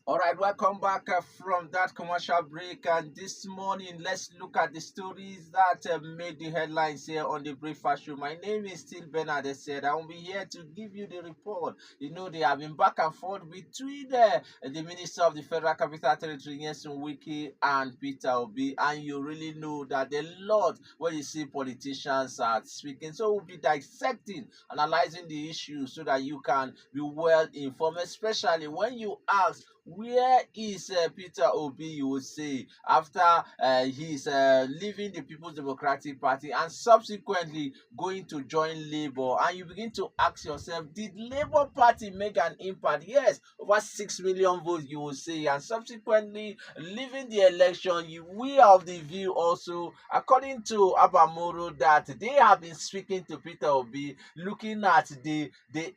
All right, welcome back from that commercial break. And this morning, let's look at the stories that made the headlines here on the Breakfast Show. My name is still Bernard. I said I will be here to give you the report. You know, they have been back and forth between the Minister of the Federal Capital Territory, Nyesom, Wike, and Peter Obi. And you really know that a lot when you see politicians are speaking. So we'll be dissecting, analyzing the issue so that you can be well informed, especially when you ask, where is Peter Obi, you would say, after he's leaving the People's Democratic Party and subsequently going to join Labour? And you begin to ask yourself, did Labour Party make an impact? Yes, over 6 million votes, you would say, and subsequently leaving the election, we are of the view also, according to Abamoro, that they have been speaking to Peter Obi, looking at the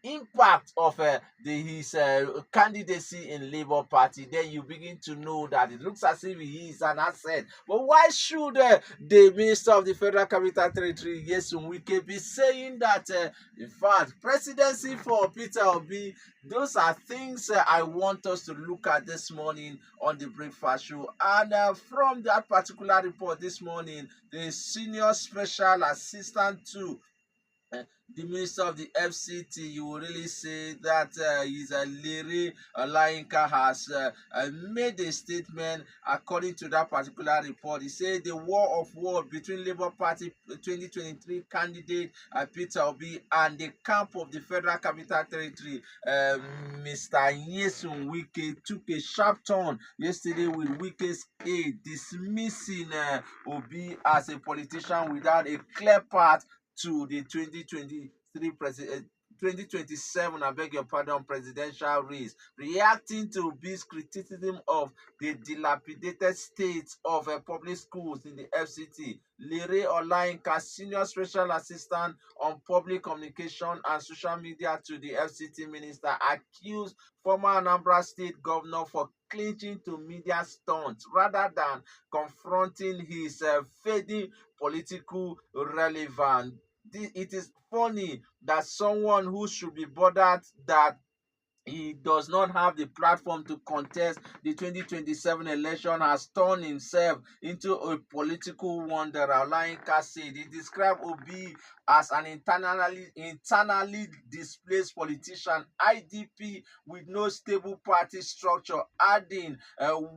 impact of his candidacy in Labour Party. Then you begin to know that it looks as if he is an asset. But why should the Minister of the Federal Capital Territory, Nyesom Wike, be saying that, in fact, presidency for Peter Obi? Those are things I want us to look at this morning on the Breakfast Show. And from that particular report this morning, the Senior Special Assistant to the Minister of the FCT, you will really say that Lere Olayinka has made a statement according to that particular report. He said the war of war between Labour Party 2023 candidate Peter Obi and the camp of the Federal Capital Territory, Mr. Nyesom Wike, took a sharp turn yesterday with Wike's aid dismissing Obi as a politician without a clear path to the 2027, I beg your pardon, presidential race, reacting to Obi's criticism of the dilapidated state of public schools in the FCT. Lere Olayinka, Senior Special Assistant on Public Communication and Social Media to the FCT Minister, accused former Anambra State Governor for clinching to media stunts rather than confronting his fading political relevance. It is funny that someone who should be bothered that he does not have the platform to contest the 2027 election has turned himself into a political wanderer. Olayinka said he described Obi as an internally displaced politician, IDP with no stable party structure, adding,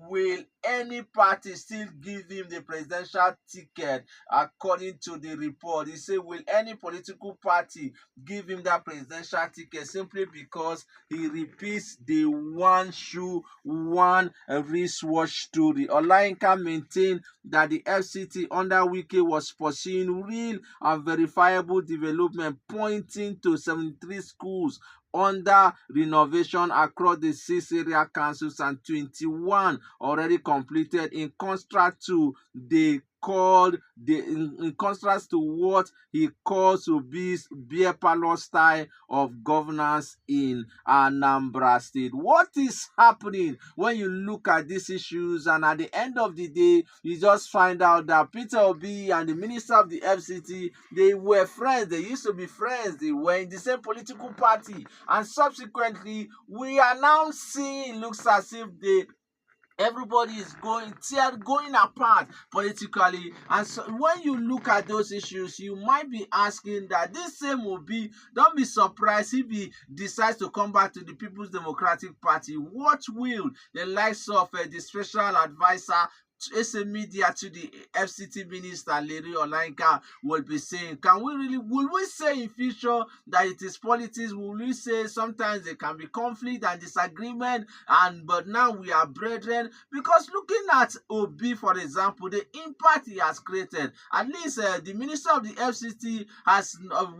will any party still give him the presidential ticket? According to the report, he said, will any political party give him that presidential ticket simply because he repeats the one shoe, one wristwatch story? Olayinka maintained that the FCT under Wike was pursuing real and verifiable development, pointing to 73 schools under renovation across the 6 area councils and 21 already completed, in contrast to in contrast to what he calls Obi's beer parlor style of governance in Anambra State. What is happening when you look at these issues, and at the end of the day, you just find out that Peter Obi and the Minister of the FCT, they were friends. They used to be friends. They were in the same political party, and subsequently, we are now seeing, looks as if everybody is going apart politically. And so when you look at those issues, you might be asking that this same will be, don't be surprised if he decides to come back to the People's Democratic Party. What will the likes of the special advisor SA media to the FCT Minister Lere Olayinka will be saying? Will we say in future that it is politics? Will we say sometimes there can be conflict and disagreement, but now we are brethren? Because looking at Obi, for example, the impact he has created, at least the Minister of the FCT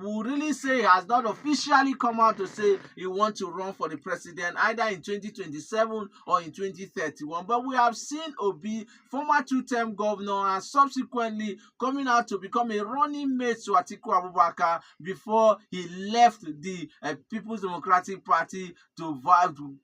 will really say, has not officially come out to say he wants to run for the president either in 2027 or in 2031. But we have seen Obi former two-term governor, and subsequently coming out to become a running mate to Atiku Abubakar before he left the People's Democratic Party to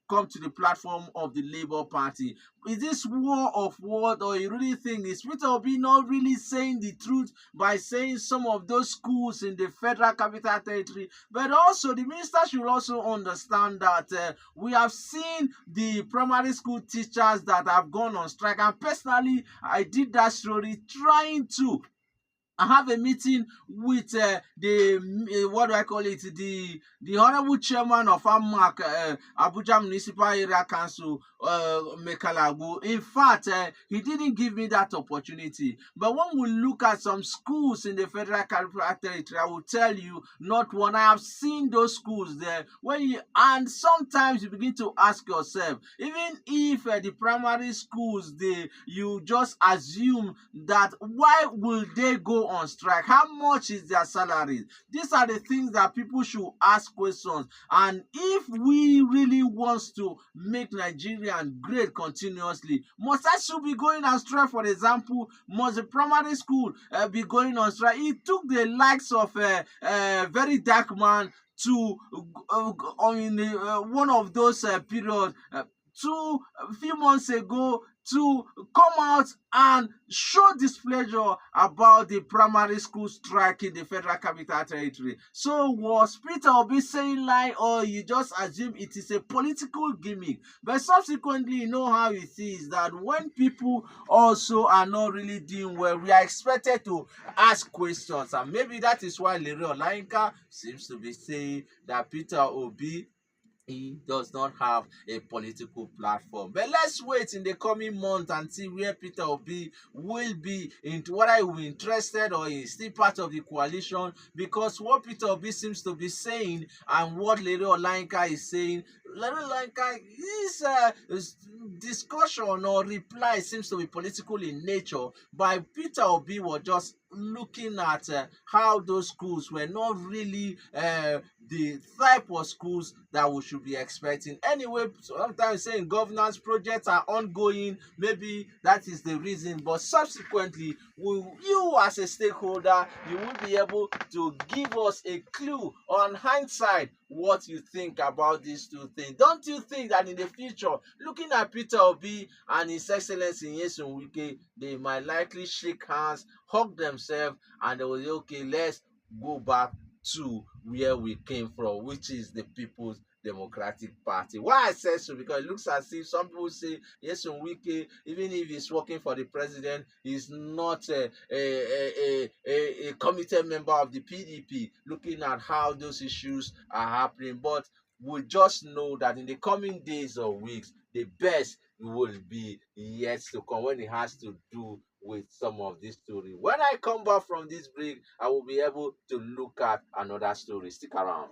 come to the platform of the Labour Party. Is this war of word, or you really think is Peter Obi not really saying the truth by saying some of those schools in the Federal Capital Territory? But also the minister should also understand that we have seen the primary school teachers that have gone on strike, and personally I did that story trying to have a meeting with what do I call it, the honorable chairman of AMAC, Abuja Municipal Area Council, Mekalagu. In fact, he didn't give me that opportunity. But when we look at some schools in the Federal Capital Territory, I will tell you, not one. I have seen those schools there. And sometimes you begin to ask yourself, even if the primary schools, you just assume that why will they go on strike? How much is their salary? These are the things that people should ask questions. And if we really want to make Nigerian great continuously, must I still be going on strike? For example, must the primary school be going on strike? It took the likes of very dark man to one of those periods a few months ago to come out and show displeasure about the primary school strike in the Federal Capital Territory. So was Peter Obi saying lie, or you just assume it is a political gimmick? But subsequently, you know how it is that when people also are not really doing well, we are expected to ask questions, and maybe that is why Lere Olayinka seems to be saying that Peter Obi, he does not have a political platform. But let's wait in the coming month and see where Peter Obi will be, into whether he will be interested or he is still part of the coalition, because what Peter Obi seems to be saying and what Lere Olayinka is saying, Lere Olayinka's discussion or reply seems to be political in nature, but Peter Obi was just looking at how those schools were not really the type of schools that we should be expecting. Anyway, sometimes saying governance projects are ongoing, maybe that is the reason, but subsequently, you as a stakeholder, you will be able to give us a clue on hindsight what you think about these two things. Don't you think that in the future, looking at Peter Obi and His Excellency Nyesom Wike, they might likely shake hands, hug themselves, and they will say, okay, let's go back to where we came from, which is the People's Democratic Party. Why I say so? Because it looks as if some people say Nyesom Wike, even if he's working for the president, is not a committed member of the PDP, looking at how those issues are happening. But we just know that in the coming days or weeks, the best will be yet to come when it has to do with some of this story. When I come back from this break, I will be able to look at another story. Stick around.